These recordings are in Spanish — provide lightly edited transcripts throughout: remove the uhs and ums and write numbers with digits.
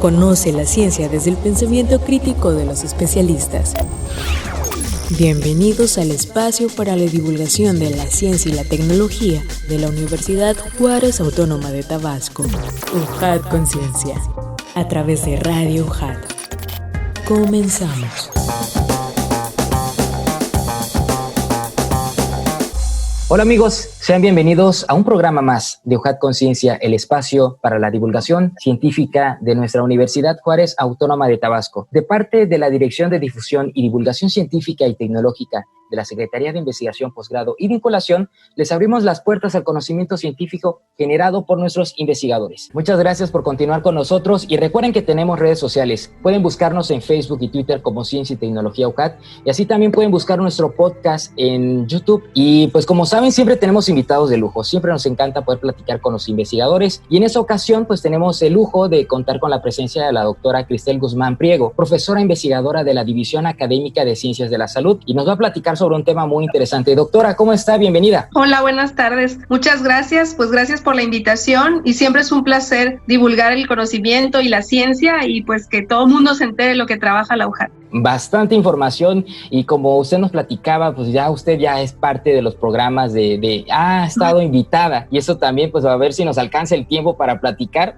Conoce la ciencia desde el pensamiento crítico de los especialistas. Bienvenidos al espacio para la divulgación de la ciencia y la tecnología de la Universidad Juárez Autónoma de Tabasco. UJAT Conciencia, a través de Radio UJAT. Comenzamos. Hola amigos, sean bienvenidos a un programa más de UJAT Conciencia, el espacio para la divulgación científica de nuestra Universidad Juárez Autónoma de Tabasco. De parte de la Dirección de Difusión y Divulgación Científica y Tecnológica de la Secretaría de Investigación, Posgrado y Vinculación, les abrimos las puertas al conocimiento científico generado por nuestros investigadores. Muchas gracias por continuar con nosotros y recuerden que tenemos redes sociales. Pueden buscarnos en Facebook y Twitter como Ciencia y Tecnología UJAT, y así también pueden buscar nuestro podcast en YouTube. Y pues como saben, siempre tenemos invitados de lujo. Siempre nos encanta poder platicar con los investigadores, y en esta ocasión pues tenemos el lujo de contar con la presencia de la doctora Cristel Guzmán Priego, profesora investigadora de la División Académica de Ciencias de la Salud, y nos va a platicar sobre un tema muy interesante. Doctora, ¿cómo está? Bienvenida. Hola, buenas tardes. Muchas gracias. Pues gracias por la invitación, y siempre es un placer divulgar el conocimiento y la ciencia, y pues que todo el mundo se entere de lo que trabaja la UJAT. Bastante información, y como usted nos platicaba, pues ya usted ya es parte de los programas ha estado invitada, y eso también pues a ver si nos alcanza el tiempo para platicar.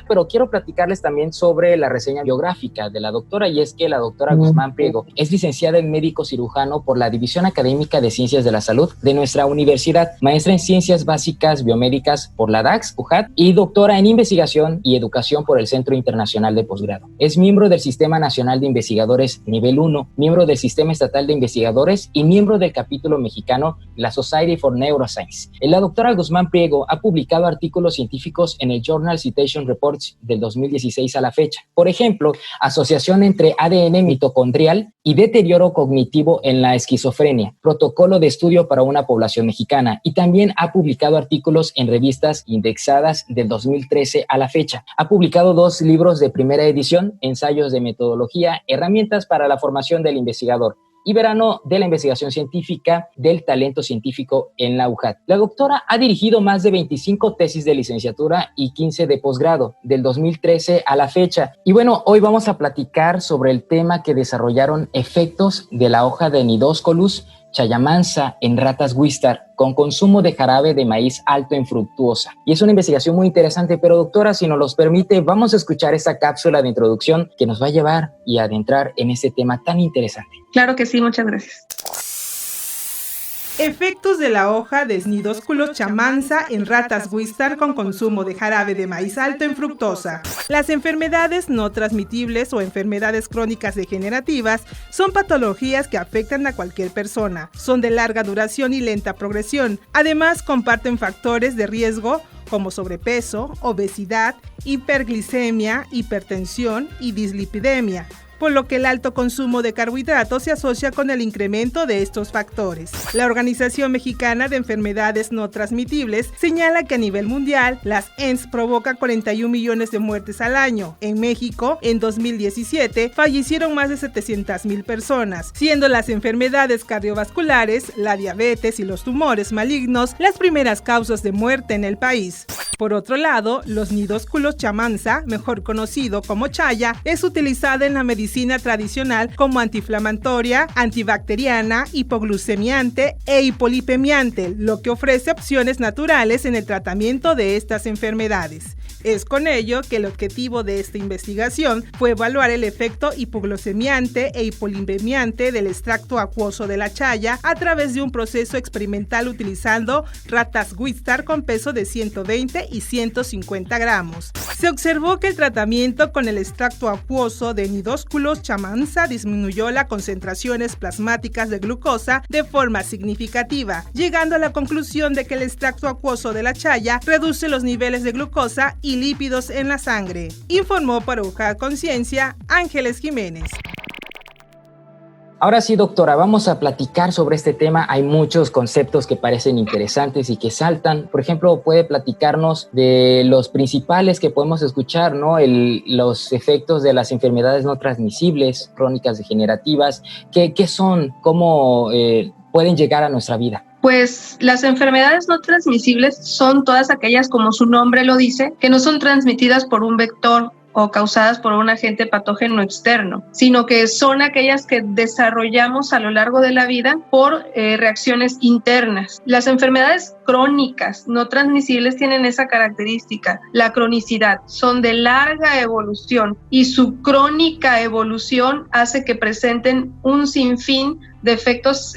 Pero quiero platicarles también sobre la reseña biográfica de la doctora, y es que la doctora Guzmán Priego es licenciada en médico cirujano por la División Académica de Ciencias de la Salud de nuestra universidad, maestra en Ciencias Básicas Biomédicas por la DAX, UJAT, y doctora en Investigación y Educación por el Centro Internacional de Posgrado. Es miembro del Sistema Nacional de Investigadores Nivel 1, miembro del Sistema Estatal de Investigadores y miembro del capítulo mexicano de la Society for Neuroscience. La doctora Guzmán Priego ha publicado artículos científicos en el Journal Citation Reports del 2016 a la fecha. Por ejemplo, asociación entre ADN mitocondrial y deterioro cognitivo en la esquizofrenia, protocolo de estudio para una población mexicana, y también ha publicado artículos en revistas indexadas del 2013 a la fecha. Ha publicado 2 libros de primera edición, Ensayos de metodología, herramientas para la formación del investigador, y Verano de la Investigación Científica del Talento Científico en la UJAT. La doctora ha dirigido más de 25 tesis de licenciatura y 15 de posgrado, del 2013 a la fecha. Y bueno, hoy vamos a platicar sobre el tema que desarrollaron efectos de la hoja de Nidoscolus chayamansa en ratas Wistar con consumo de jarabe de maíz alto en fructuosa. Y es una investigación muy interesante, pero doctora, si nos los permite, vamos a escuchar esta cápsula de introducción que nos va a llevar y adentrar en este tema tan interesante. Claro que sí, muchas gracias. Efectos de la hoja de Nidoscolus chayamansa en ratas Wistar con consumo de jarabe de maíz alto en fructosa. Las enfermedades no transmitibles o enfermedades crónicas degenerativas son patologías que afectan a cualquier persona. Son de larga duración y lenta progresión. Además, comparten factores de riesgo como sobrepeso, obesidad, hiperglicemia, hipertensión y dislipidemia, por lo que el alto consumo de carbohidratos se asocia con el incremento de estos factores. La Organización Mexicana de Enfermedades No Transmitibles señala que a nivel mundial, las ENS provocan 41 millones de muertes al año. En México, en 2017, fallecieron más de 700,000 personas, siendo las enfermedades cardiovasculares, la diabetes y los tumores malignos las primeras causas de muerte en el país. Por otro lado, los Nidoscolus chayamansa, mejor conocido como chaya, es utilizada en la medicina tradicional como antiinflamatoria, antibacteriana, hipoglucemiante e hipolipemiante, lo que ofrece opciones naturales en el tratamiento de estas enfermedades. Es con ello que el objetivo de esta investigación fue evaluar el efecto hipoglucemiante e hipolipemiante del extracto acuoso de la chaya a través de un proceso experimental utilizando ratas Wistar con peso de 120 y 150 gramos. Se observó que el tratamiento con el extracto acuoso de Nidoscolus chayamansa disminuyó las concentraciones plasmáticas de glucosa de forma significativa, llegando a la conclusión de que el extracto acuoso de la chaya reduce los niveles de glucosa y lípidos en la sangre. Informó para UJAT Conciencia Ángeles Jiménez. Ahora sí, doctora, vamos a platicar sobre este tema. Hay muchos conceptos que parecen interesantes y que saltan. Por ejemplo, puede platicarnos de los principales que podemos escuchar, ¿no? Los efectos de las enfermedades no transmisibles, crónicas degenerativas. ¿Qué son? ¿Cómo pueden llegar a nuestra vida? Pues las enfermedades no transmisibles son todas aquellas, como su nombre lo dice, que no son transmitidas por un vector o causadas por un agente patógeno externo, sino que son aquellas que desarrollamos a lo largo de la vida por reacciones internas. Las enfermedades crónicas no transmisibles tienen esa característica, la cronicidad, son de larga evolución y su crónica evolución hace que presenten un sinfín de efectos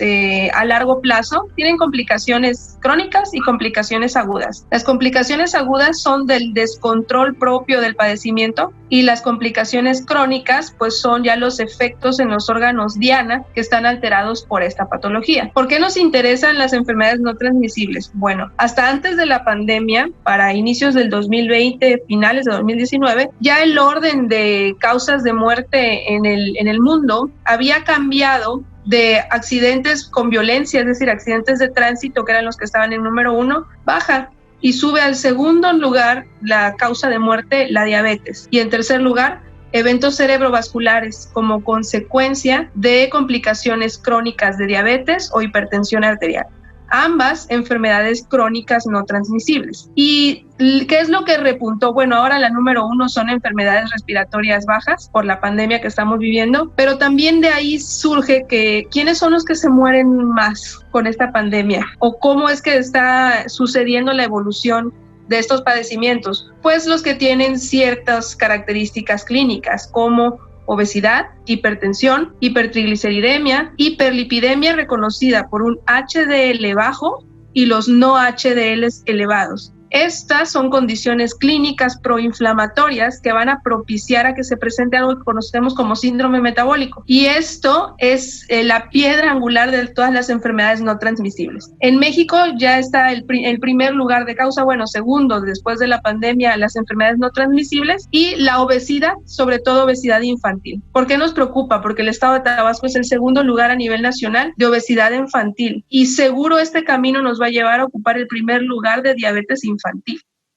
a largo plazo. Tienen complicaciones crónicas y complicaciones agudas. Las complicaciones agudas son del descontrol propio del padecimiento y las complicaciones crónicas pues son ya los efectos en los órganos diana que están alterados por esta patología. ¿Por qué nos interesan las enfermedades no transmisibles? Bueno, hasta antes de la pandemia, para inicios del 2020, finales de 2019, ya el orden de causas de muerte en el mundo había cambiado de accidentes con violencia, es decir, accidentes de tránsito, que eran los que estaban en número 1, baja y sube al segundo lugar la causa de muerte, la diabetes, y en tercer lugar, eventos cerebrovasculares como consecuencia de complicaciones crónicas de diabetes o hipertensión arterial. Ambas enfermedades crónicas no transmisibles. ¿Y qué es lo que repuntó? Bueno, ahora la número 1 son enfermedades respiratorias bajas por la pandemia que estamos viviendo, pero también de ahí surge que ¿quiénes son los que se mueren más con esta pandemia? ¿O cómo es que está sucediendo la evolución de estos padecimientos? Pues los que tienen ciertas características clínicas como obesidad, hipertensión, hipertrigliceridemia, hiperlipidemia reconocida por un HDL bajo y los no HDLs elevados. Estas son condiciones clínicas proinflamatorias que van a propiciar a que se presente algo que conocemos como síndrome metabólico. Y esto es la piedra angular de todas las enfermedades no transmisibles. En México ya está el primer lugar de causa, bueno, segundo después de la pandemia, las enfermedades no transmisibles y la obesidad, sobre todo obesidad infantil. ¿Por qué nos preocupa? Porque el estado de Tabasco es el segundo lugar a nivel nacional de obesidad infantil y seguro este camino nos va a llevar a ocupar el primer lugar de diabetes infantil.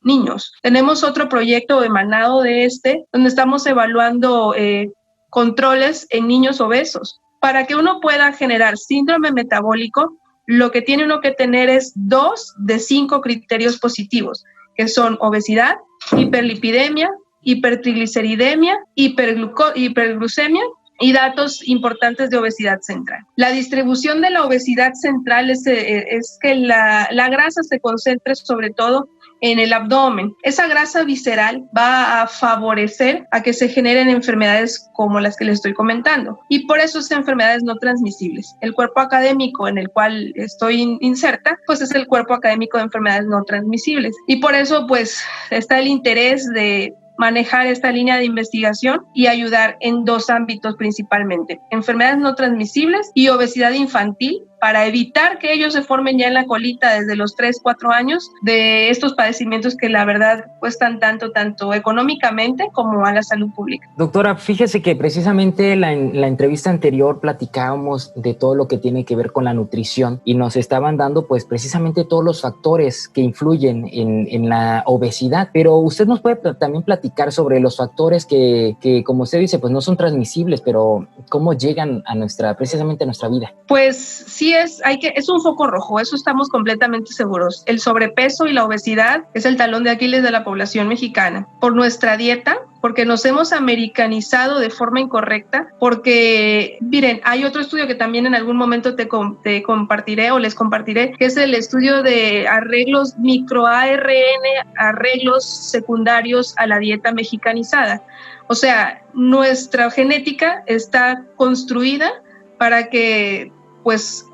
Niños. Tenemos otro proyecto emanado de donde estamos evaluando controles en niños obesos. Para que uno pueda generar síndrome metabólico, lo que tiene uno que tener es 2 de 5 criterios positivos, que son obesidad, hiperlipidemia, hipertrigliceridemia, hiperglucemia y datos importantes de obesidad central. La distribución de la obesidad central es que la grasa se concentre sobre todo en el abdomen. Esa grasa visceral va a favorecer a que se generen enfermedades como las que les estoy comentando. Y por eso son enfermedades no transmisibles. El cuerpo académico en el cual estoy inserta, pues es el cuerpo académico de enfermedades no transmisibles. Y por eso, pues, está el interés de manejar esta línea de investigación y ayudar en 2 ámbitos principalmente: enfermedades no transmisibles y obesidad infantil, para evitar que ellos se formen ya en la colita desde los 3-4 años de estos padecimientos que la verdad cuestan tanto económicamente como a la salud pública. Doctora, fíjese que precisamente en la entrevista anterior platicábamos de todo lo que tiene que ver con la nutrición y nos estaban dando pues precisamente todos los factores que influyen en la obesidad, pero usted nos puede también platicar sobre los factores que como usted dice pues no son transmisibles, pero cómo llegan precisamente a nuestra vida. Pues sí, es un foco rojo, eso estamos completamente seguros. El sobrepeso y la obesidad es el talón de Aquiles de la población mexicana. Por nuestra dieta, porque nos hemos americanizado de forma incorrecta, porque, miren, hay otro estudio que también en algún momento te compartiré o les compartiré, que es el estudio de arreglos microARN, arreglos secundarios a la dieta mexicanizada. O sea, nuestra genética está construida para que pues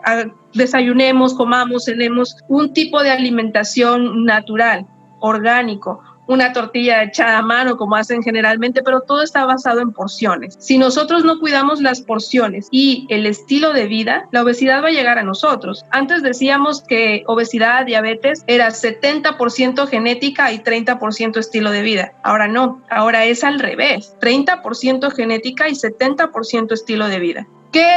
desayunemos, comamos, cenemos un tipo de alimentación natural, orgánico, una tortilla echada a mano como hacen generalmente, pero todo está basado en porciones. Si nosotros no cuidamos las porciones y el estilo de vida, la obesidad va a llegar a nosotros. Antes decíamos que obesidad, diabetes era 70% genética y 30% estilo de vida. Ahora no, ahora es al revés, 30% genética y 70% estilo de vida.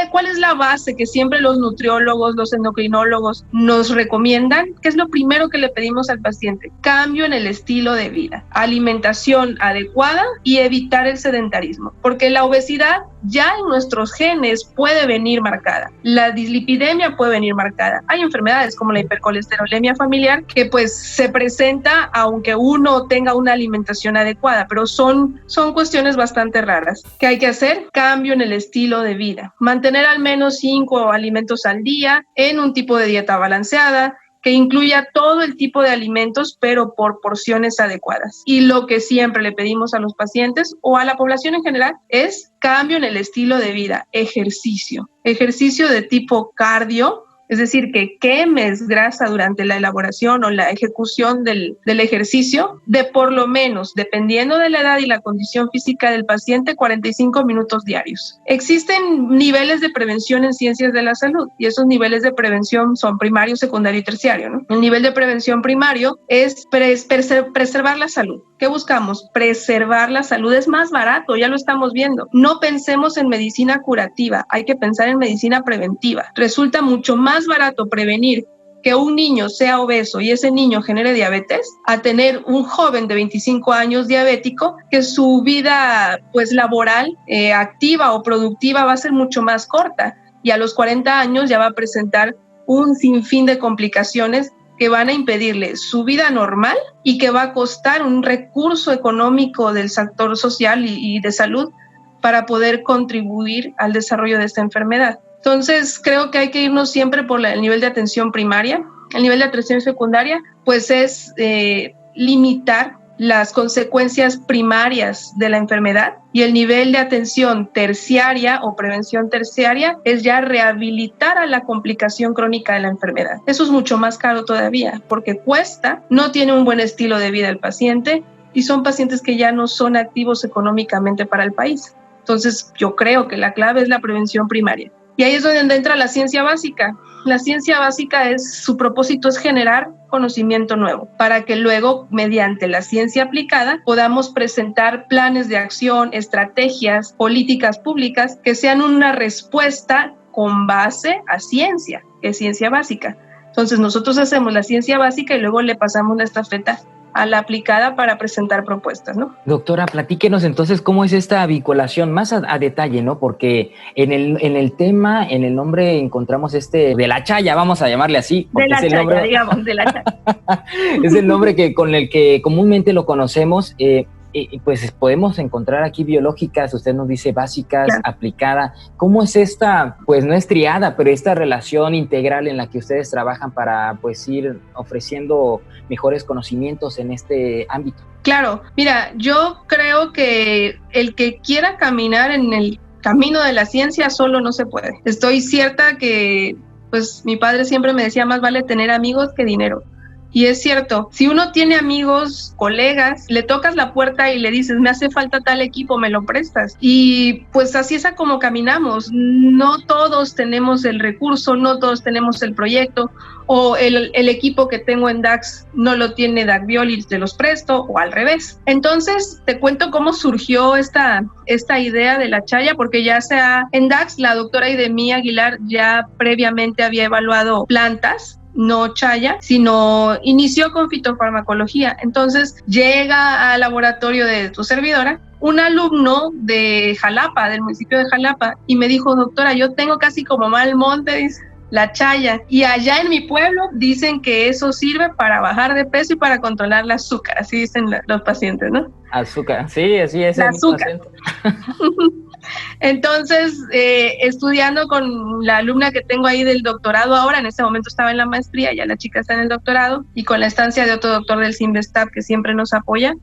¿Cuál es la base que siempre los nutriólogos, los endocrinólogos nos recomiendan? ¿Qué es lo primero que le pedimos al paciente? Cambio en el estilo de vida, alimentación adecuada y evitar el sedentarismo. Porque la obesidad ya en nuestros genes puede venir marcada. La dislipidemia puede venir marcada. Hay enfermedades como la hipercolesterolemia familiar que pues se presenta aunque uno tenga una alimentación adecuada, pero son cuestiones bastante raras. ¿Qué hay que hacer? Cambio en el estilo de vida. Mantener al menos 5 alimentos al día en un tipo de dieta balanceada, que incluya todo el tipo de alimentos, pero por porciones adecuadas. Y lo que siempre le pedimos a los pacientes o a la población en general es cambio en el estilo de vida, ejercicio. Ejercicio de tipo cardio, es decir, que quemes grasa durante la elaboración o la ejecución del ejercicio de por lo menos, dependiendo de la edad y la condición física del paciente, 45 minutos diarios. Existen niveles de prevención en ciencias de la salud y esos niveles de prevención son primario, secundario y terciario, ¿no? El nivel de prevención primario es preservar la salud. ¿Qué buscamos? Preservar la salud. Es más barato, ya lo estamos viendo. No pensemos en medicina curativa, hay que pensar en medicina preventiva. Resulta mucho más barato prevenir que un niño sea obeso y ese niño genere diabetes a tener un joven de 25 años diabético que su vida pues laboral, activa o productiva va a ser mucho más corta y a los 40 años ya va a presentar un sinfín de complicaciones que van a impedirle su vida normal y que va a costar un recurso económico del sector social y de salud para poder contribuir al desarrollo de esta enfermedad. Entonces, creo que hay que irnos siempre por el nivel de atención primaria. El nivel de atención secundaria, pues es limitar las consecuencias primarias de la enfermedad, y el nivel de atención terciaria o prevención terciaria es ya rehabilitar a la complicación crónica de la enfermedad. Eso es mucho más caro todavía porque cuesta, no tiene un buen estilo de vida el paciente y son pacientes que ya no son activos económicamente para el país. Entonces, yo creo que la clave es la prevención primaria. Y ahí es donde entra la ciencia básica. La ciencia básica su propósito es generar conocimiento nuevo para que luego, mediante la ciencia aplicada, podamos presentar planes de acción, estrategias, políticas públicas que sean una respuesta con base a ciencia, que es ciencia básica. Entonces, nosotros hacemos la ciencia básica y luego le pasamos la estafeta a la aplicada para presentar propuestas, ¿no? Doctora, platíquenos entonces cómo es esta vinculación más a detalle, ¿no? Porque en el tema, en el nombre encontramos de la chaya, vamos a llamarle así. De la chaya, digamos, de la chaya. Es el nombre con el que comúnmente lo conocemos. Pues podemos encontrar aquí biológicas, usted nos dice básicas, claro, aplicada. ¿Cómo es esta, pues no es triada, pero esta relación integral en la que ustedes trabajan para pues ir ofreciendo mejores conocimientos en este ámbito? Claro, mira, yo creo que el que quiera caminar en el camino de la ciencia solo no se puede. Estoy cierta que, pues mi padre siempre me decía, más vale tener amigos que dinero. Y es cierto, si uno tiene amigos, colegas, le tocas la puerta y le dices, me hace falta tal equipo, me lo prestas. Y pues así es como caminamos. No todos tenemos el recurso, no todos tenemos el proyecto, o el equipo que tengo en DAX no lo tiene Dagbiol y te los presto, o al revés. Entonces, te cuento cómo surgió esta idea de la chaya, porque ya sea en DAX, la doctora Idemí Aguilar ya previamente había evaluado plantas, no chaya, sino inició con fitofarmacología. Entonces llega al laboratorio de tu servidora un alumno de Jalapa, del municipio de Jalapa, y me dijo, doctora, yo tengo casi como mal monte, dice, la chaya, y allá en mi pueblo dicen que eso sirve para bajar de peso y para controlar el azúcar, así dicen los pacientes, ¿no? Azúcar, sí, así es. El azúcar. Entonces, estudiando con la alumna que tengo ahí del doctorado ahora, en este momento estaba en la maestría, ya la chica está en el doctorado, y con la estancia de otro doctor del CIMBESTAB que siempre nos apoya,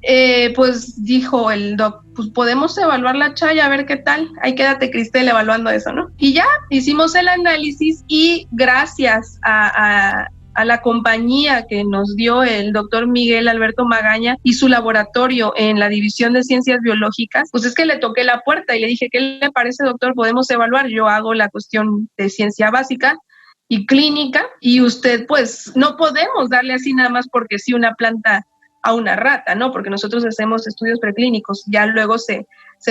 pues dijo el doc, pues podemos evaluar la chaya, a ver qué tal, ahí quédate Cristel evaluando eso, ¿no? Y ya, hicimos el análisis y gracias a la compañía que nos dio el doctor Miguel Alberto Magaña y su laboratorio en la División de Ciencias Biológicas, pues es que le toqué la puerta y le dije, ¿qué le parece, doctor? ¿Podemos evaluar? Yo hago la cuestión de ciencia básica y clínica y usted, pues, no podemos darle así nada más porque sí una planta a una rata, ¿no? Porque nosotros hacemos estudios preclínicos, ya luego se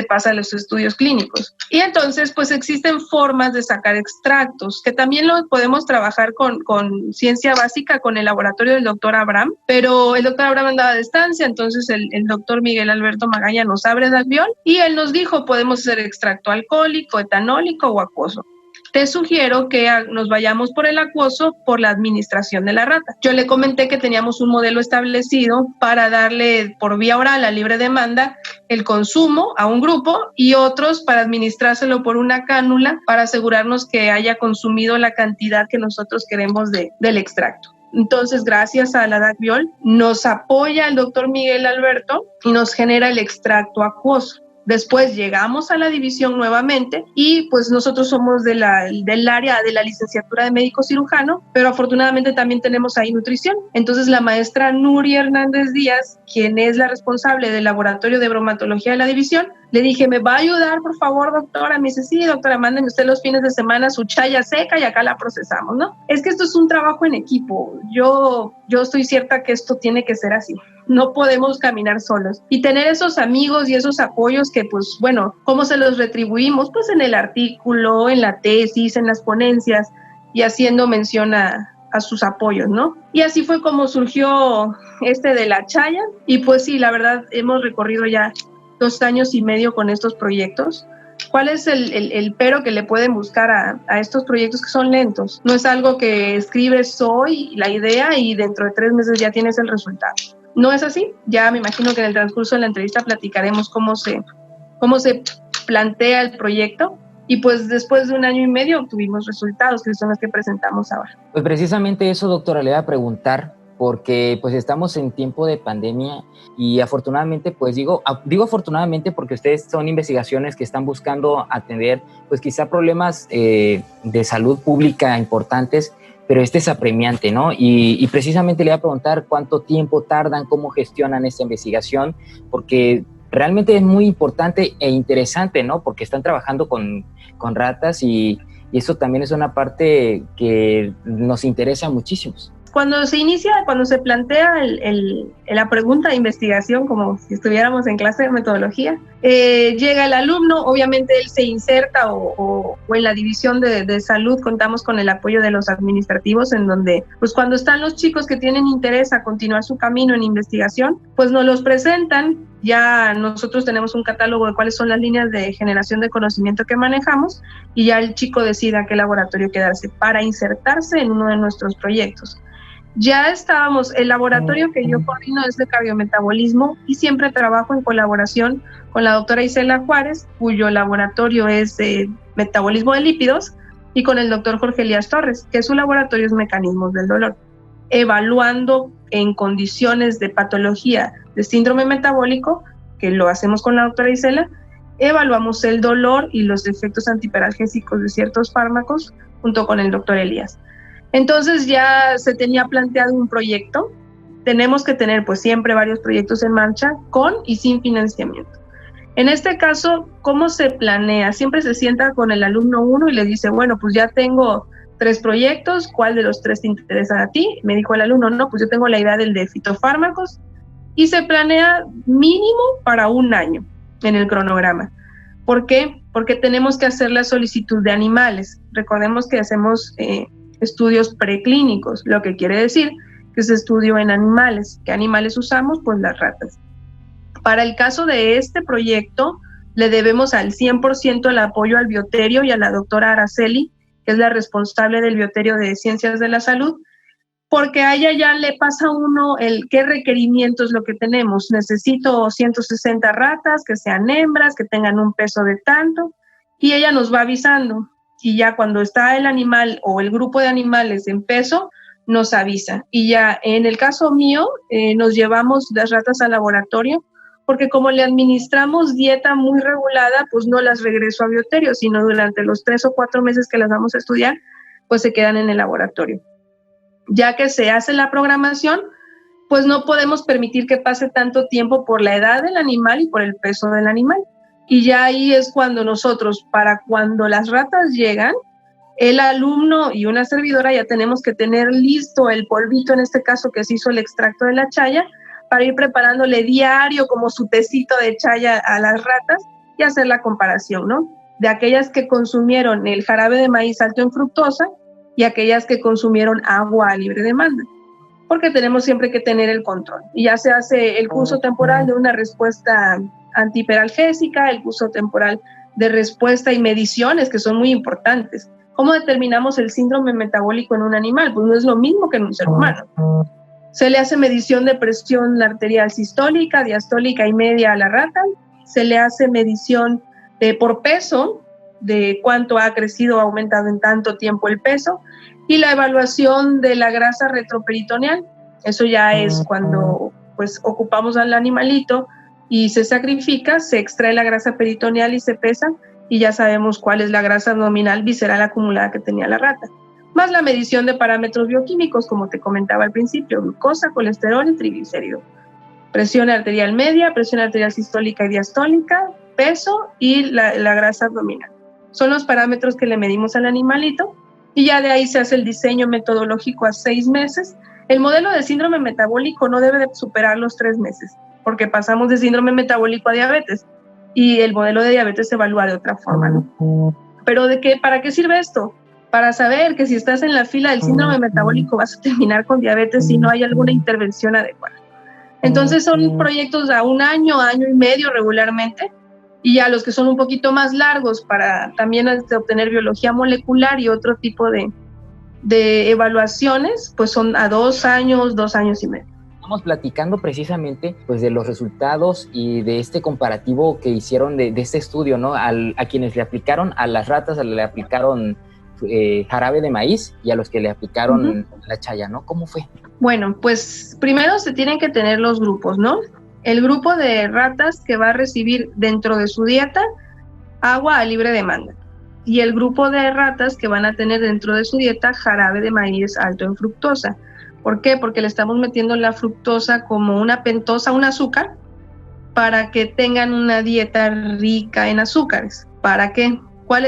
pasa a los estudios clínicos. Y entonces, pues existen formas de sacar extractos, que también lo podemos trabajar con ciencia básica, con el laboratorio del doctor Abraham, pero el doctor Abraham andaba de estancia, entonces el doctor Miguel Alberto Magaña nos abre DACVIOL y él nos dijo, podemos hacer extracto alcohólico, etanólico o acuoso. Te sugiero que nos vayamos por el acuoso por la administración de la rata. Yo le comenté que teníamos un modelo establecido para darle por vía oral a libre demanda el consumo a un grupo y otros para administrárselo por una cánula para asegurarnos que haya consumido la cantidad que nosotros queremos del extracto. Entonces, gracias a la DACVIOL, nos apoya el doctor Miguel Alberto y nos genera el extracto acuoso. Después llegamos a la división nuevamente y pues nosotros somos del área de la licenciatura de médico cirujano, pero afortunadamente también tenemos ahí nutrición. Entonces la maestra Nuria Hernández Díaz, quien es la responsable del laboratorio de bromatología de la división, le dije, ¿me va a ayudar, por favor, doctora? Me dice, sí, doctora, mándeme usted los fines de semana su chaya seca y acá la procesamos, ¿no? Es que esto es un trabajo en equipo. Yo estoy cierta que esto tiene que ser así. No podemos caminar solos. Y tener esos amigos y esos apoyos que, pues, bueno, ¿cómo se los retribuimos? Pues en el artículo, en la tesis, en las ponencias y haciendo mención a sus apoyos, ¿no? Y así fue como surgió de la chaya. Y pues sí, la verdad, hemos recorrido ya 2 años y medio con estos proyectos. ¿Cuál es el pero que le pueden buscar a estos proyectos que son lentos? No es algo que escribes hoy la idea y dentro de 3 meses ya tienes el resultado. No es así. Ya me imagino que en el transcurso de la entrevista platicaremos cómo se plantea el proyecto. Y pues después de 1 año y medio obtuvimos resultados, que son los que presentamos ahora. Pues precisamente eso, doctora, le voy a preguntar, porque pues estamos en tiempo de pandemia y afortunadamente, pues digo afortunadamente porque ustedes son investigaciones que están buscando atender pues quizá problemas de salud pública importantes, pero es apremiante, ¿no? Y precisamente le voy a preguntar cuánto tiempo tardan, cómo gestionan esta investigación, porque realmente es muy importante e interesante, ¿no? Porque están trabajando con ratas y eso también es una parte que nos interesa muchísimo. Cuando se plantea la pregunta de investigación, como si estuviéramos en clase de metodología, llega el alumno, obviamente él se inserta o en la división de salud contamos con el apoyo de los administrativos, en donde pues cuando están los chicos que tienen interés a continuar su camino en investigación, pues nos los presentan. Ya nosotros tenemos un catálogo de cuáles son las líneas de generación de conocimiento que manejamos y ya el chico decide a qué laboratorio quedarse para insertarse en uno de nuestros proyectos. Ya estábamos, el laboratorio que yo coordino es de cardiometabolismo y siempre trabajo en colaboración con la doctora Isela Juárez, cuyo laboratorio es de metabolismo de lípidos, y con el doctor Jorge Elías Torres, que su laboratorio es mecanismos del dolor, evaluando en condiciones de patología de síndrome metabólico, que lo hacemos con la doctora Isela, evaluamos el dolor y los efectos antihiperalgésicos de ciertos fármacos junto con el doctor Elías. Entonces ya se tenía planteado un proyecto. Tenemos que tener pues siempre varios proyectos en marcha con y sin financiamiento. En este caso, ¿cómo se planea? Siempre se sienta con el alumno 1 y le dice, bueno, pues ya tengo 3 proyectos, ¿cuál de los 3 te interesa a ti? Me dijo el alumno, no, pues yo tengo la idea del de fitofármacos, y se planea mínimo para 1 año en el cronograma. ¿Por qué? Porque tenemos que hacer la solicitud de animales. Recordemos que hacemos estudios preclínicos, lo que quiere decir que se estudió en animales. ¿Qué animales usamos? Pues las ratas. Para el caso de este proyecto, le debemos al 100% el apoyo al bioterio y a la doctora Araceli, que es la responsable del bioterio de Ciencias de la Salud, porque a ella ya le pasa a uno qué requerimiento es lo que tenemos. Necesito 160 ratas, que sean hembras, que tengan un peso de tanto, y ella nos va avisando. Y ya cuando está el animal o el grupo de animales en peso, nos avisa. Y ya en el caso mío, nos llevamos las ratas al laboratorio, porque como le administramos dieta muy regulada, pues no las regreso a bioterio, sino durante los 3 o 4 meses que las vamos a estudiar, pues se quedan en el laboratorio. Ya que se hace la programación, pues no podemos permitir que pase tanto tiempo por la edad del animal y por el peso del animal. Y ya ahí es cuando nosotros, para cuando las ratas llegan, el alumno y una servidora ya tenemos que tener listo el polvito, en este caso que se hizo el extracto de la chaya, para ir preparándole diario como su tecito de chaya a las ratas y hacer la comparación, ¿no? De aquellas que consumieron el jarabe de maíz alto en fructosa y aquellas que consumieron agua a libre demanda, porque tenemos siempre que tener el control. Y ya se hace el curso temporal de una respuesta antihiperalgésica, el curso temporal de respuesta y mediciones, que son muy importantes. ¿Cómo determinamos el síndrome metabólico en un animal? Pues no es lo mismo que en un ser humano. Se le hace medición de presión arterial sistólica, diastólica y media a la rata. Se le hace medición por peso, de cuánto ha crecido o aumentado en tanto tiempo el peso, y la evaluación de la grasa retroperitoneal. Eso ya es cuando pues ocupamos al animalito y se sacrifica, se extrae la grasa peritoneal y se pesa, y ya sabemos cuál es la grasa abdominal visceral acumulada que tenía la rata. Más la medición de parámetros bioquímicos, como te comentaba al principio, glucosa, colesterol y triglicérido. Presión arterial media, presión arterial sistólica y diastólica, peso y la grasa abdominal. Son los parámetros que le medimos al animalito, y ya de ahí se hace el diseño metodológico a 6 meses. El modelo de síndrome metabólico no debe de superar los 3 meses, porque pasamos de síndrome metabólico a diabetes, y el modelo de diabetes se evalúa de otra forma, ¿no? Pero ¿para qué sirve esto? Para saber que si estás en la fila del síndrome metabólico vas a terminar con diabetes si no hay alguna intervención adecuada. Entonces son proyectos a 1 año, año y medio regularmente, y ya los que son un poquito más largos para también obtener biología molecular y otro tipo de evaluaciones, pues son a 2 años, 2 años y medio. Estamos platicando precisamente pues de los resultados y de este comparativo que hicieron de este estudio, ¿no? A quienes le aplicaron, a las ratas le aplicaron jarabe de maíz, y a los que le aplicaron la chaya, ¿no? ¿Cómo fue? Bueno, pues primero se tienen que tener los grupos, ¿no? El grupo de ratas que va a recibir dentro de su dieta agua a libre demanda, y el grupo de ratas que van a tener dentro de su dieta jarabe de maíz alto en fructosa. ¿Por qué? Porque le estamos metiendo la fructosa como una pentosa, un azúcar, para que tengan una dieta rica en azúcares. ¿Para qué?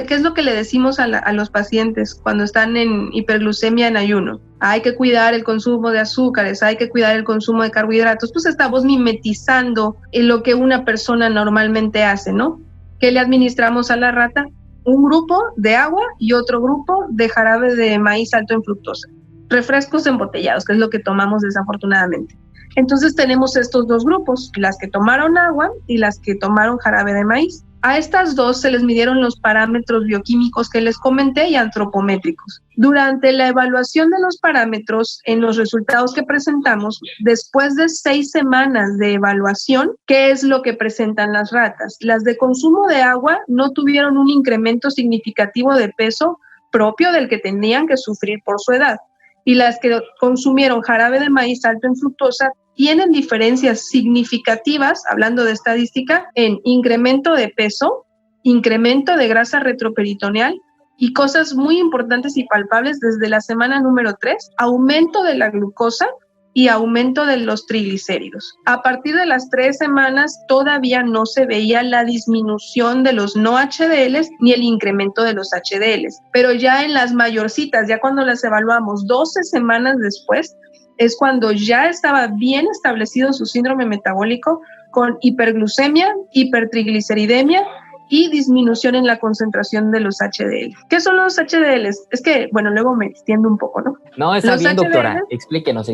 ¿Qué es lo que le decimos a los pacientes cuando están en hiperglucemia en ayuno? Hay que cuidar el consumo de azúcares, hay que cuidar el consumo de carbohidratos. Pues estamos mimetizando en lo que una persona normalmente hace, ¿no? ¿Qué le administramos a la rata? Un grupo de agua y otro grupo de jarabe de maíz alto en fructosa. Refrescos embotellados, que es lo que tomamos desafortunadamente. Entonces tenemos estos 2 grupos, las que tomaron agua y las que tomaron jarabe de maíz. A estas 2 se les midieron los parámetros bioquímicos que les comenté y antropométricos. Durante la evaluación de los parámetros, en los resultados que presentamos, después de 6 semanas de evaluación, ¿qué es lo que presentan las ratas? Las de consumo de agua no tuvieron un incremento significativo de peso propio del que tenían que sufrir por su edad. Y las que consumieron jarabe de maíz alto en fructosa tienen diferencias significativas, hablando de estadística, en incremento de peso, incremento de grasa retroperitoneal y cosas muy importantes y palpables desde la semana número 3, aumento de la glucosa y aumento de los triglicéridos. A partir de las 3 semanas todavía no se veía la disminución de los no HDLs ni el incremento de los HDLs, pero ya en las mayorcitas, ya cuando las evaluamos 12 semanas después, es cuando ya estaba bien establecido su síndrome metabólico con hiperglucemia, hipertrigliceridemia y disminución en la concentración de los HDL. ¿Qué son los HDLs? Es que, bueno, luego me extiendo un poco, ¿no? No, está bien, doctora. Explíquenos.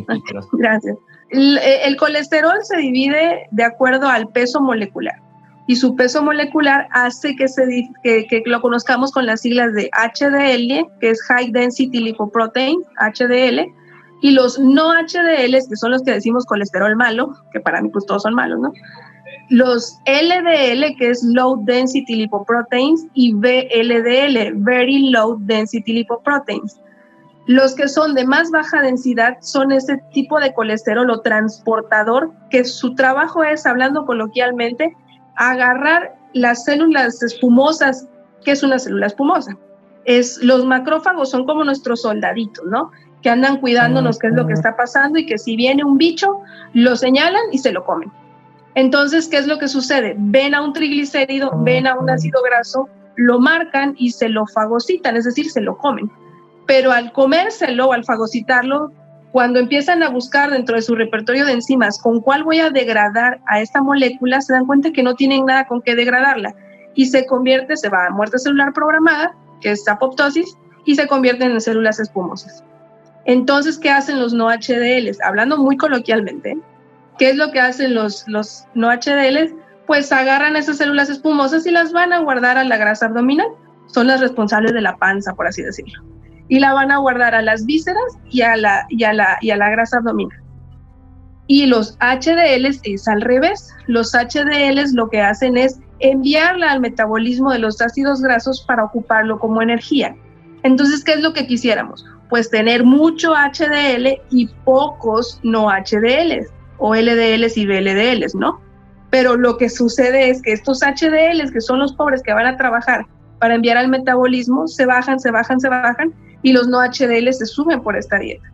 Gracias. El colesterol se divide de acuerdo al peso molecular, y su peso molecular hace que lo conozcamos con las siglas de HDL, que es High Density Lipoprotein, HDL, y los no HDLs, que son los que decimos colesterol malo, que para mí pues todos son malos, ¿no? Los LDL, que es Low Density Lipoproteins, y VLDL, Very Low Density Lipoproteins. Los que son de más baja densidad son ese tipo de colesterol o transportador, que su trabajo es, hablando coloquialmente, agarrar las células espumosas. ¿Qué es una célula espumosa? Los macrófagos son como nuestros soldaditos, ¿no? Que andan cuidándonos qué es lo que está pasando, y que si viene un bicho, lo señalan y se lo comen. Entonces, ¿qué es lo que sucede? Ven a un triglicérido, ven a un ácido graso, lo marcan y se lo fagocitan, es decir, se lo comen. Pero al comérselo o al fagocitarlo, Cuando empiezan a buscar dentro de su repertorio de enzimas con cuál voy a degradar a esta molécula, se dan cuenta que no tienen nada con qué degradarla y se va a muerte celular programada, que es apoptosis, y se convierten en células espumosas. Entonces, ¿qué hacen los no HDLs? Hablando muy coloquialmente, ¿qué es lo que hacen los no HDLs? Pues agarran esas células espumosas y las van a guardar a la grasa abdominal. Son las responsables de la panza, por así decirlo. Y la van a guardar a las vísceras y a la grasa abdominal. Y los HDLs es al revés. Los HDLs lo que hacen es enviarla al metabolismo de los ácidos grasos para ocuparlo como energía. Entonces, ¿qué es lo que quisiéramos? Pues tener mucho HDL y pocos no HDLs, o LDLs y VLDLs, ¿no? Pero lo que sucede es que estos HDLs, que son los pobres que van a trabajar para enviar al metabolismo, se bajan, y los no HDLs se suben por esta dieta.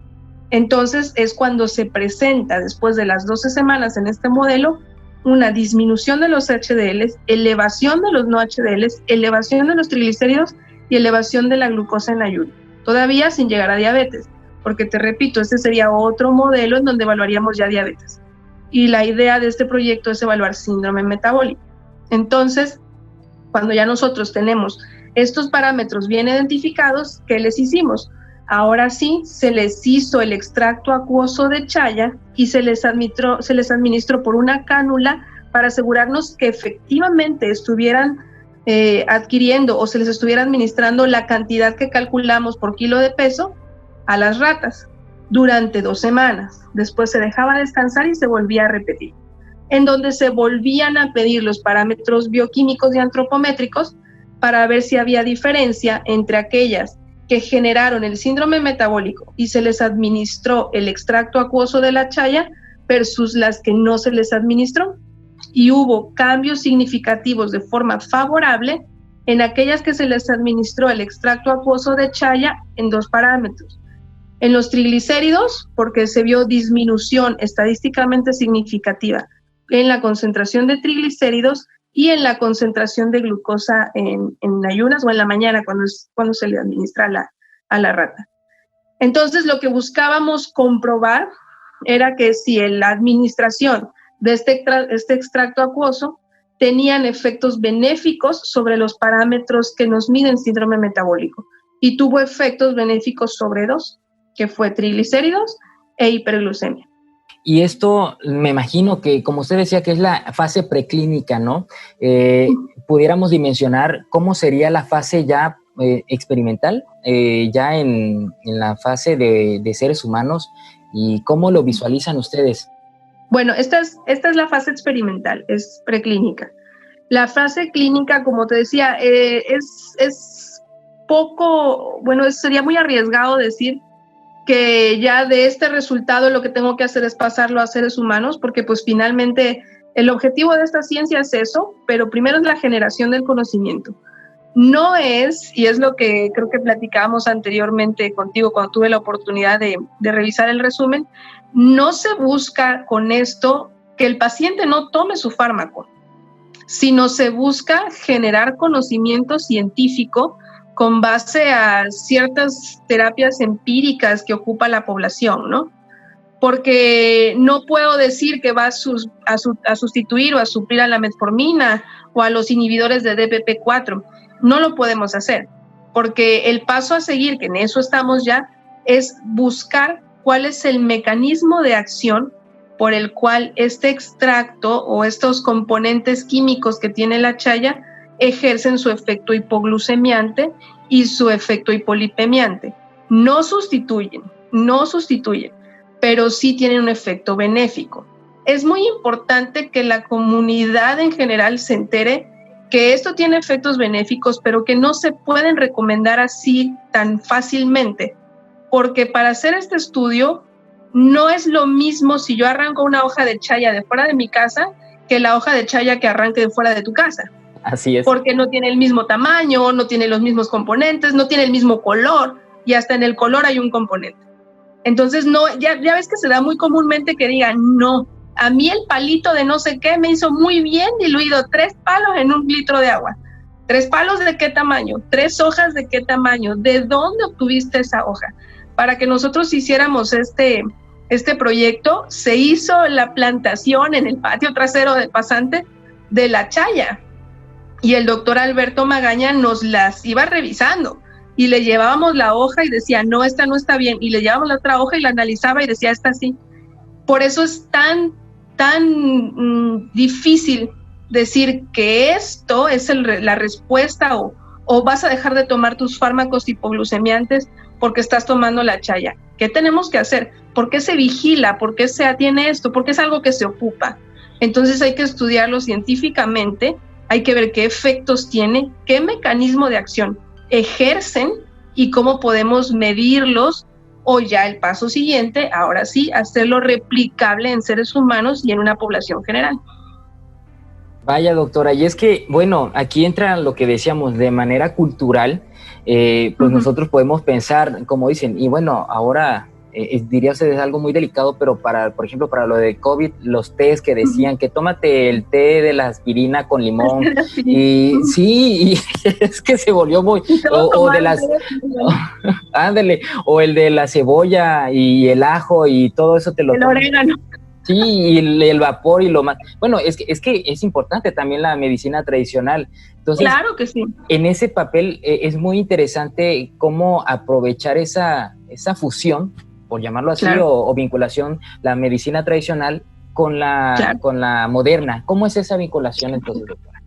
Entonces es cuando se presenta, después de las 12 semanas en este modelo, una disminución de los HDLs, elevación de los no HDLs, elevación de los triglicéridos y elevación de la glucosa en ayuno. Todavía sin llegar a diabetes, porque te repito, este sería otro modelo en donde evaluaríamos ya diabetes. Y la idea de este proyecto es evaluar síndrome metabólico. Entonces, cuando ya nosotros tenemos estos parámetros bien identificados, ¿qué les hicimos? Ahora sí, se les hizo el extracto acuoso de chaya y se les administró por una cánula para asegurarnos que efectivamente estuvieran adquiriendo o se les estuviera administrando la cantidad que calculamos por kilo de peso a las ratas durante 2 semanas. Después se dejaba descansar y se volvía a repetir, en donde se volvían a pedir los parámetros bioquímicos y antropométricos para ver si había diferencia entre aquellas que generaron el síndrome metabólico y se les administró el extracto acuoso de la chaya versus las que no se les administró. Y hubo cambios significativos de forma favorable en aquellas que se les administró el extracto acuoso de chaya en 2 parámetros. En los triglicéridos, porque se vio disminución estadísticamente significativa en la concentración de triglicéridos y en la concentración de glucosa en ayunas o en la mañana cuando se le administra a la rata. Entonces, lo que buscábamos comprobar era que si en la administración de este extracto acuoso tenían efectos benéficos sobre los parámetros que nos miden síndrome metabólico, y tuvo efectos benéficos sobre 2, que fue triglicéridos e hiperglucemia. Y esto me imagino que, como usted decía, que es la fase preclínica, ¿no? Pudiéramos dimensionar cómo sería la fase ya experimental, ya en la fase de seres humanos, y cómo lo visualizan ustedes. Bueno, esta es la fase experimental, es preclínica. La fase clínica, como te decía, es poco, bueno, sería muy arriesgado decir que ya de este resultado lo que tengo que hacer es pasarlo a seres humanos, porque pues finalmente el objetivo de esta ciencia es eso, pero primero es la generación del conocimiento. No es, y es lo que creo que platicábamos anteriormente contigo cuando tuve la oportunidad de revisar el resumen, no se busca con esto que el paciente no tome su fármaco, sino se busca generar conocimiento científico con base a ciertas terapias empíricas que ocupa la población, ¿no? Porque no puedo decir que va a sustituir o a suplir a la metformina o a los inhibidores de DPP-4. No lo podemos hacer, porque el paso a seguir, que en eso estamos ya, es buscar cuál es el mecanismo de acción por el cual este extracto o estos componentes químicos que tiene la chaya ejercen su efecto hipoglucemiante y su efecto hipolipemiante. No sustituyen, pero sí tienen un efecto benéfico. Es muy importante que la comunidad en general se entere que esto tiene efectos benéficos, pero que no se pueden recomendar así tan fácilmente, porque para hacer este estudio no es lo mismo si yo arranco una hoja de chaya de fuera de mi casa que la hoja de chaya que arranque de fuera de tu casa. Así es. Porque no tiene el mismo tamaño, no tiene los mismos componentes, no tiene el mismo color, y hasta en el color hay un componente. Entonces, no, ya ves que se da muy comúnmente que digan, no, a mí el palito de no sé qué me hizo muy bien diluido 3 palos en 1 litro de agua. 3 palos de qué tamaño, 3 hojas de qué tamaño, ¿de dónde obtuviste esa hoja? para que nosotros hiciéramos este proyecto, se hizo la plantación en el patio trasero del pasante de la chaya, y el doctor Alberto Magaña nos las iba revisando, y le llevábamos la hoja y decía, no, esta no está bien, y le llevábamos la otra hoja y la analizaba y decía, esta sí. Por eso es tan difícil decir que esto es la respuesta, o vas a dejar de tomar tus fármacos hipoglucemiantes porque estás tomando la chaya. ¿Qué tenemos que hacer? ¿Por qué se vigila? ¿Por qué se atiende esto? ¿Por qué es algo que se ocupa? Entonces hay que estudiarlo científicamente, hay que ver qué efectos tiene, qué mecanismo de acción ejercen y cómo podemos medirlos, o ya el paso siguiente, ahora sí, hacerlo replicable en seres humanos y en una población general. Vaya, doctora, y es que, bueno, aquí entra lo que decíamos, de manera cultural, pues nosotros podemos pensar, como dicen, y bueno, ahora diría usted es algo muy delicado, pero por ejemplo, para lo de COVID, los tés que decían que tómate el té de la aspirina con limón, y sí, y es que se volvió muy, o de las, ándale, o el de la cebolla y el ajo y todo eso te lo tomas. El orégano. Sí, y el vapor y lo más. Bueno, es que es importante también la medicina tradicional. Entonces, claro que sí. En ese papel es muy interesante cómo aprovechar esa fusión, por llamarlo así, claro, o vinculación, la medicina tradicional con la moderna. ¿Cómo es esa vinculación entonces, doctora?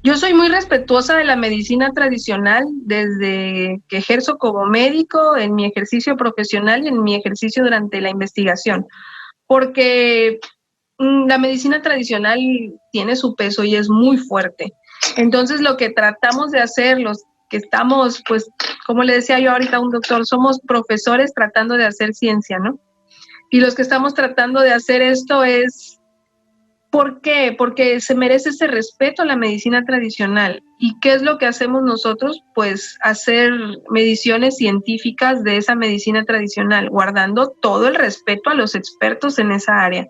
Yo soy muy respetuosa de la medicina tradicional desde que ejerzo como médico, en mi ejercicio profesional y en mi ejercicio durante la investigación. Porque la medicina tradicional tiene su peso y es muy fuerte. Entonces, lo que tratamos de hacer, los que estamos, pues, como le decía yo ahorita a un doctor, somos profesores tratando de hacer ciencia, ¿no? Y los que estamos tratando de hacer esto es, ¿por qué? Porque se merece ese respeto a la medicina tradicional. ¿Y qué es lo que hacemos nosotros? Pues hacer mediciones científicas de esa medicina tradicional, guardando todo el respeto a los expertos en esa área.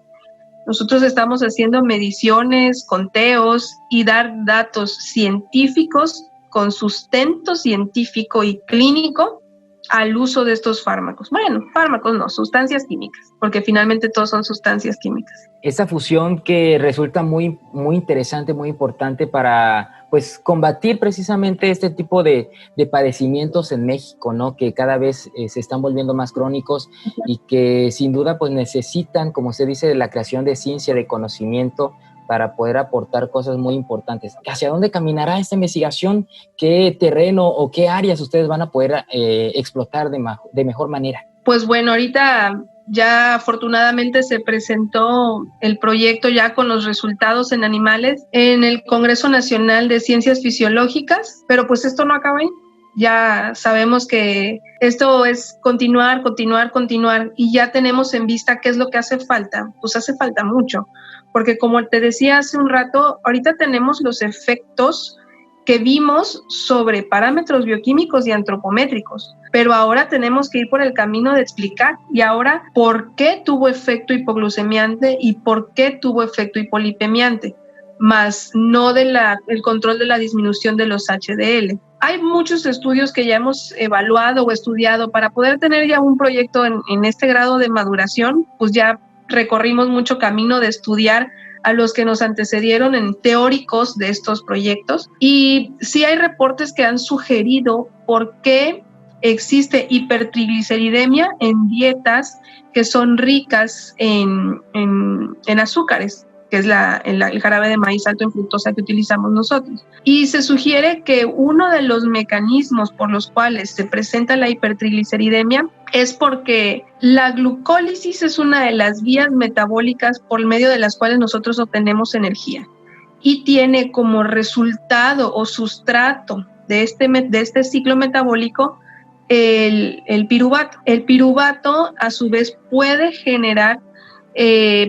Nosotros estamos haciendo mediciones, conteos y dar datos científicos con sustento científico y clínico al uso de estos fármacos. Bueno, fármacos no, sustancias químicas, porque finalmente todos son sustancias químicas. Esa fusión que resulta muy, muy interesante, muy importante para, pues, combatir precisamente este tipo de padecimientos en México, ¿no? Que cada vez se están volviendo más crónicos y que sin duda, pues, necesitan, como se dice, de la creación de ciencia, de conocimiento, para poder aportar cosas muy importantes. ¿Hacia dónde caminará esta investigación? ¿Qué terreno o qué áreas ustedes van a poder explotar de mejor manera? Pues bueno, ahorita ya afortunadamente se presentó el proyecto ya con los resultados en animales en el Congreso Nacional de Ciencias Fisiológicas, pero pues esto no acaba ahí. Ya sabemos que esto es continuar, y ya tenemos en vista qué es lo que hace falta. Pues hace falta mucho, porque como te decía hace un rato, ahorita tenemos los efectos que vimos sobre parámetros bioquímicos y antropométricos, pero ahora tenemos que ir por el camino de explicar, y ahora, ¿por qué tuvo efecto hipoglucemiante y por qué tuvo efecto hipolipemiante? Más no el control de la disminución de los HDL. Hay muchos estudios que ya hemos evaluado o estudiado para poder tener ya un proyecto en este grado de maduración, pues ya recorrimos mucho camino de estudiar a los que nos antecedieron en teóricos de estos proyectos, y sí hay reportes que han sugerido por qué existe hipertrigliceridemia en dietas que son ricas en azúcares, que es el jarabe de maíz alto en fructosa que utilizamos nosotros. Y se sugiere que uno de los mecanismos por los cuales se presenta la hipertrigliceridemia es porque la glucólisis es una de las vías metabólicas por medio de las cuales nosotros obtenemos energía, y tiene como resultado o sustrato de este ciclo metabólico el piruvato. El piruvato a su vez puede generar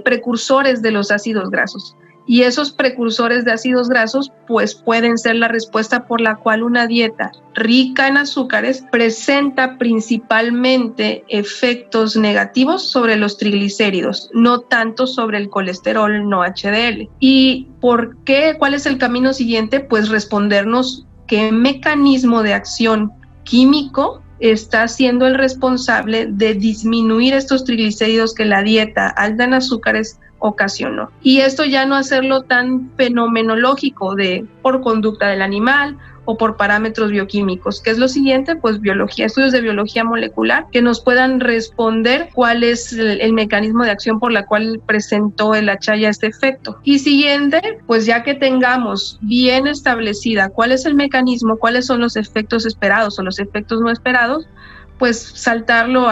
precursores de los ácidos grasos, y esos precursores de ácidos grasos pues pueden ser la respuesta por la cual una dieta rica en azúcares presenta principalmente efectos negativos sobre los triglicéridos, no tanto sobre el colesterol no HDL. ¿Y por qué? ¿Cuál es el camino siguiente? Pues respondernos qué mecanismo de acción químico está siendo el responsable de disminuir estos triglicéridos que la dieta alta en azúcares ocasionó. Y esto ya no hacerlo tan fenomenológico por conducta del animal o por parámetros bioquímicos. ¿Qué es lo siguiente? Pues biología, estudios de biología molecular que nos puedan responder cuál es el mecanismo de acción por la cual presentó el achaya este efecto. Y siguiente, pues ya que tengamos bien establecida cuál es el mecanismo, cuáles son los efectos esperados o los efectos no esperados, pues saltarlo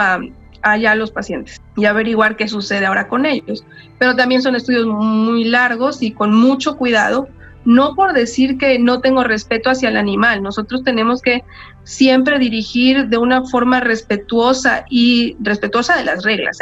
allá a los pacientes y averiguar qué sucede ahora con ellos. Pero también son estudios muy largos y con mucho cuidado, no por decir que no tengo respeto hacia el animal. Nosotros tenemos que siempre dirigir de una forma respetuosa de las reglas,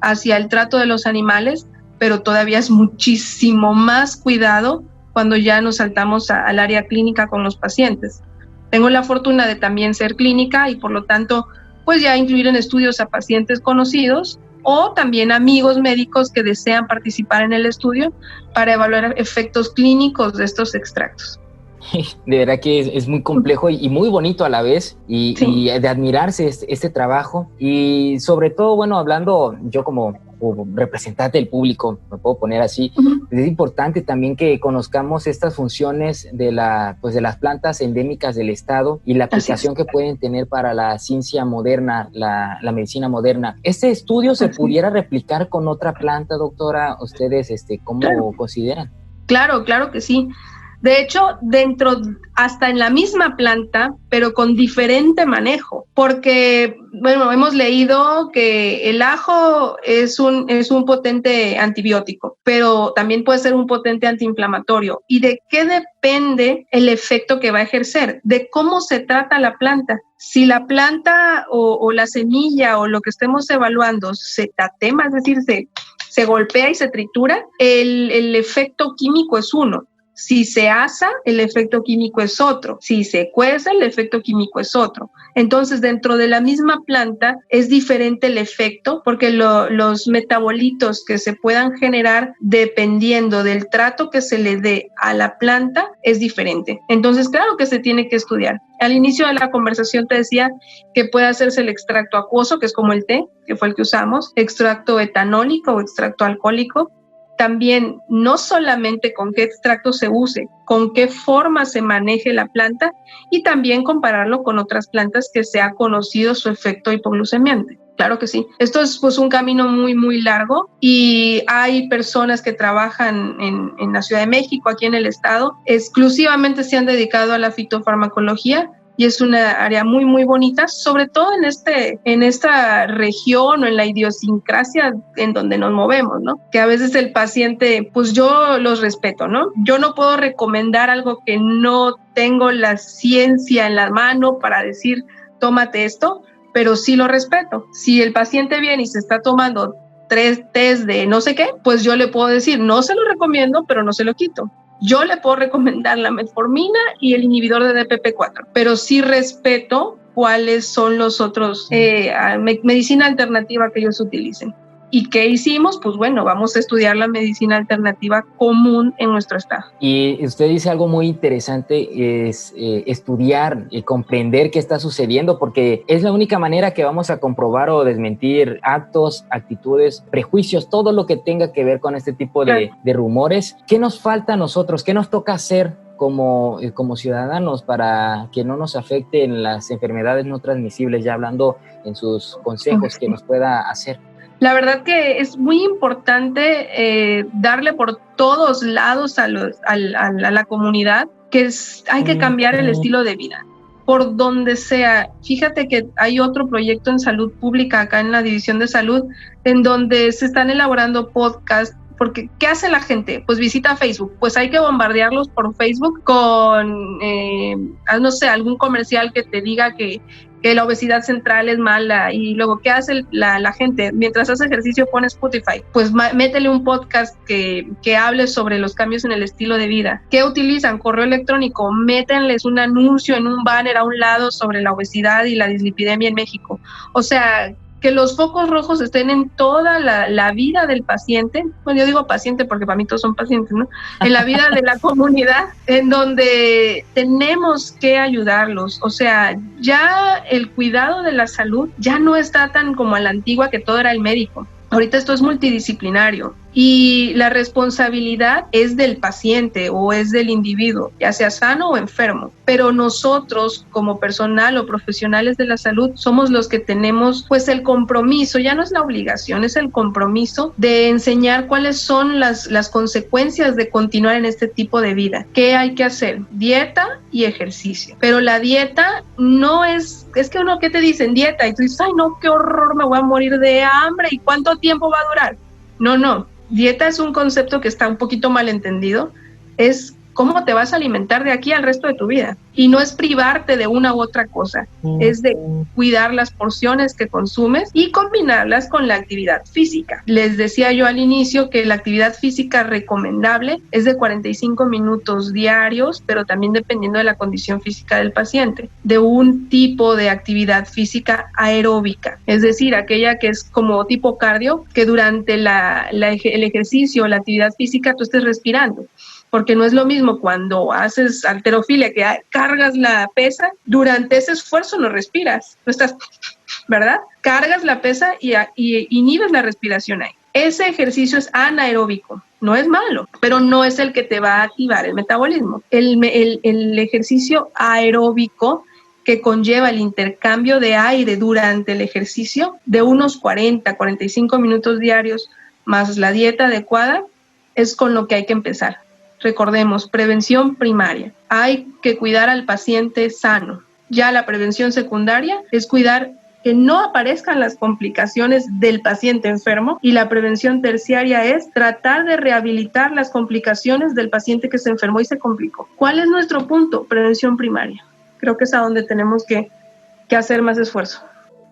hacia el trato de los animales, pero todavía es muchísimo más cuidado cuando ya nos saltamos al área clínica con los pacientes. Tengo la fortuna de también ser clínica y por lo tanto pues ya incluir en estudios a pacientes conocidos o también amigos médicos que desean participar en el estudio para evaluar efectos clínicos de estos extractos. De verdad que es muy complejo y muy bonito a la vez y de admirarse este trabajo y sobre todo, bueno, hablando yo como representante del público, me puedo poner así, es importante también que conozcamos estas funciones de las plantas endémicas del estado y la aplicación que pueden tener para la ciencia moderna, la medicina moderna. ¿Este estudio se pudiera replicar con otra planta, doctora? ¿Ustedes cómo consideran? Claro que sí. De hecho, hasta en la misma planta, pero con diferente manejo, porque, bueno, hemos leído que el ajo es un potente antibiótico, pero también puede ser un potente antiinflamatorio. ¿Y de qué depende el efecto que va a ejercer? De cómo se trata la planta. Si la planta o la semilla o lo que estemos evaluando se tatema, es decir, se golpea y se tritura, el efecto químico es uno. Si se asa, el efecto químico es otro. Si se cuece, el efecto químico es otro. Entonces, dentro de la misma planta es diferente el efecto porque los metabolitos que se puedan generar dependiendo del trato que se le dé a la planta es diferente. Entonces, claro que se tiene que estudiar. Al inicio de la conversación te decía que puede hacerse el extracto acuoso, que es como el té, que fue el que usamos, extracto etanólico o extracto alcohólico. También no solamente con qué extracto se use, con qué forma se maneje la planta y también compararlo con otras plantas que se ha conocido su efecto hipoglucemiante. Claro que sí. Esto es pues un camino muy, muy largo y hay personas que trabajan en la Ciudad de México, aquí en el estado, exclusivamente se han dedicado a la fitofarmacología. Y es una área muy, muy bonita, sobre todo en esta región o en la idiosincrasia en donde nos movemos, ¿no? Que a veces el paciente, pues yo los respeto, ¿no? Yo no puedo recomendar algo que no tengo la ciencia en la mano para decir, tómate esto, pero sí lo respeto. Si el paciente viene y se está tomando 3 tés de no sé qué, pues yo le puedo decir, no se lo recomiendo, pero no se lo quito. Yo le puedo recomendar la metformina y el inhibidor de DPP4, pero sí respeto cuáles son los otros medicina alternativa que ellos utilicen. ¿Y qué hicimos? Pues bueno, vamos a estudiar la medicina alternativa común en nuestro estado. Y usted dice algo muy interesante, es estudiar y comprender qué está sucediendo, porque es la única manera que vamos a comprobar o desmentir actos, actitudes, prejuicios, todo lo que tenga que ver con este tipo de rumores. ¿Qué nos falta a nosotros? ¿Qué nos toca hacer como ciudadanos para que no nos afecten las enfermedades no transmisibles? Ya hablando en sus consejos que nos pueda hacer. La verdad que es muy importante darle por todos lados a la comunidad que hay que cambiar el estilo de vida, por donde sea. Fíjate que hay otro proyecto en salud pública acá en la División de Salud en donde se están elaborando podcasts, porque ¿qué hace la gente? Pues visita Facebook, pues hay que bombardearlos por Facebook con, no sé, algún comercial que te diga que la obesidad central es mala y luego, ¿qué hace la gente? Mientras hace ejercicio pone Spotify, pues métele un podcast que hable sobre los cambios en el estilo de vida. ¿Qué utilizan? Correo electrónico, métenles un anuncio en un banner a un lado sobre la obesidad y la dislipidemia en México. O sea, que los focos rojos estén en toda la vida del paciente. Bueno, yo digo paciente porque para mí todos son pacientes, ¿no? En la vida de la comunidad, en donde tenemos que ayudarlos. O sea, ya el cuidado de la salud ya no está tan como a la antigua que todo era el médico. Ahorita esto es multidisciplinario y la responsabilidad es del paciente o es del individuo, ya sea sano o enfermo. Pero nosotros como personal o profesionales de la salud somos los que tenemos pues el compromiso, ya no es la obligación, es el compromiso de enseñar cuáles son las consecuencias de continuar en este tipo de vida. ¿Qué hay que hacer? Dieta y ejercicio. Pero la dieta no es que uno, ¿qué te dicen? Dieta. Y tú dices, ay no, qué horror, me voy a morir de hambre. ¿Y cuánto tiempo va a durar? No. Dieta es un concepto que está un poquito mal entendido. Es cómo te vas a alimentar de aquí al resto de tu vida. Y no es privarte de una u otra cosa, es de cuidar las porciones que consumes y combinarlas con la actividad física. Les decía yo al inicio que la actividad física recomendable es de 45 minutos diarios, pero también dependiendo de la condición física del paciente, de un tipo de actividad física aeróbica, es decir, aquella que es como tipo cardio, que durante el ejercicio o la actividad física tú estés respirando. Porque no es lo mismo cuando haces halterofilia, que cargas la pesa, durante ese esfuerzo no respiras, no estás, ¿verdad? Cargas la pesa y inhibes la respiración ahí. Ese ejercicio es anaeróbico, no es malo, pero no es el que te va a activar el metabolismo. El ejercicio aeróbico que conlleva el intercambio de aire durante el ejercicio de unos 45 minutos diarios más la dieta adecuada es con lo que hay que empezar. Recordemos, prevención primaria. Hay que cuidar al paciente sano. Ya la prevención secundaria es cuidar que no aparezcan las complicaciones del paciente enfermo y la prevención terciaria es tratar de rehabilitar las complicaciones del paciente que se enfermó y se complicó. ¿Cuál es nuestro punto? Prevención primaria. Creo que es a donde tenemos que hacer más esfuerzo.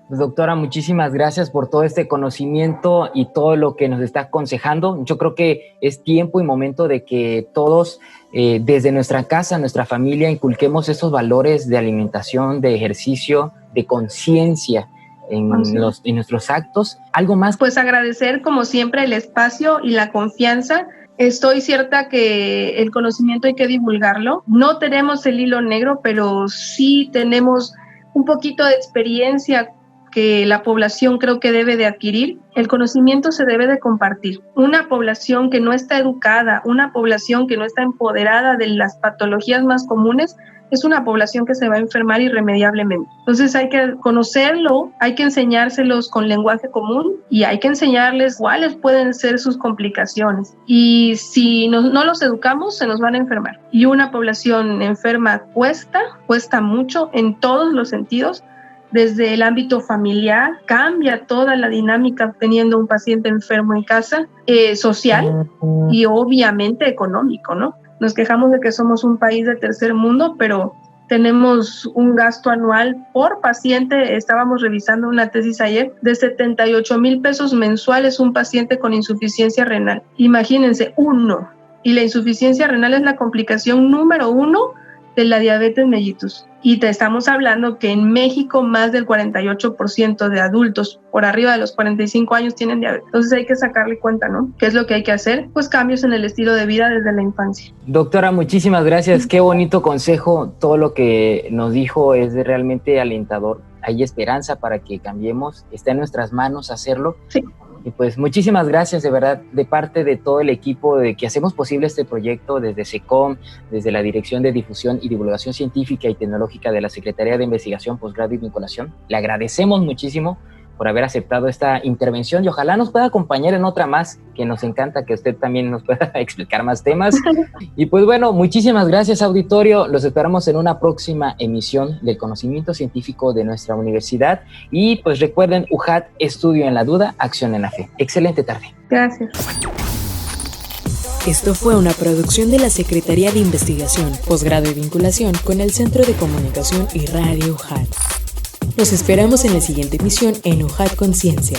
Pues, doctora, muchísimas gracias por todo este conocimiento y todo lo que nos está aconsejando. Yo creo que es tiempo y momento de que todos, desde nuestra casa, nuestra familia, inculquemos esos valores de alimentación, de ejercicio, de conciencia en nuestros actos. ¿Algo más? Pues agradecer, como siempre, el espacio y la confianza. Estoy cierta que el conocimiento hay que divulgarlo. No tenemos el hilo negro, pero sí tenemos un poquito de experiencia que la población creo que debe de adquirir. El conocimiento se debe de compartir. Una población que no está educada, una población que no está empoderada de las patologías más comunes, es una población que se va a enfermar irremediablemente. Entonces hay que conocerlo, hay que enseñárselos con lenguaje común y hay que enseñarles cuáles pueden ser sus complicaciones. Y si no los educamos, se nos van a enfermar. Y una población enferma cuesta mucho en todos los sentidos. Desde el ámbito familiar, cambia toda la dinámica teniendo un paciente enfermo en casa, social y obviamente económico, ¿no? Nos quejamos de que somos un país de tercer mundo, pero tenemos un gasto anual por paciente, estábamos revisando una tesis ayer, de 78,000 pesos mensuales un paciente con insuficiencia renal. Imagínense, uno. Y la insuficiencia renal es la complicación número 1 de la diabetes mellitus. Y te estamos hablando que en México más del 48% de adultos por arriba de los 45 años tienen diabetes. Entonces hay que sacarle cuenta, ¿no? ¿Qué es lo que hay que hacer? Pues cambios en el estilo de vida desde la infancia. Doctora, muchísimas gracias. Qué bonito consejo. Todo lo que nos dijo es realmente alentador. Hay esperanza para que cambiemos. Está en nuestras manos hacerlo. Sí. Y pues muchísimas gracias de verdad de parte de todo el equipo de que hacemos posible este proyecto, desde SECOM, desde la Dirección de Difusión y Divulgación Científica y Tecnológica de la Secretaría de Investigación, Posgrado y Vinculación. Le agradecemos muchísimo por haber aceptado esta intervención y ojalá nos pueda acompañar en otra más, que nos encanta que usted también nos pueda explicar más temas. Y pues bueno, muchísimas gracias, auditorio. Los esperamos en una próxima emisión del conocimiento científico de nuestra universidad. Y pues recuerden, UJAT, estudio en la duda, acción en la fe. Excelente tarde. Gracias. Esto fue una producción de la Secretaría de Investigación, Posgrado y Vinculación con el Centro de Comunicación y Radio UJAT. Los esperamos en la siguiente emisión en UJAT Conciencia.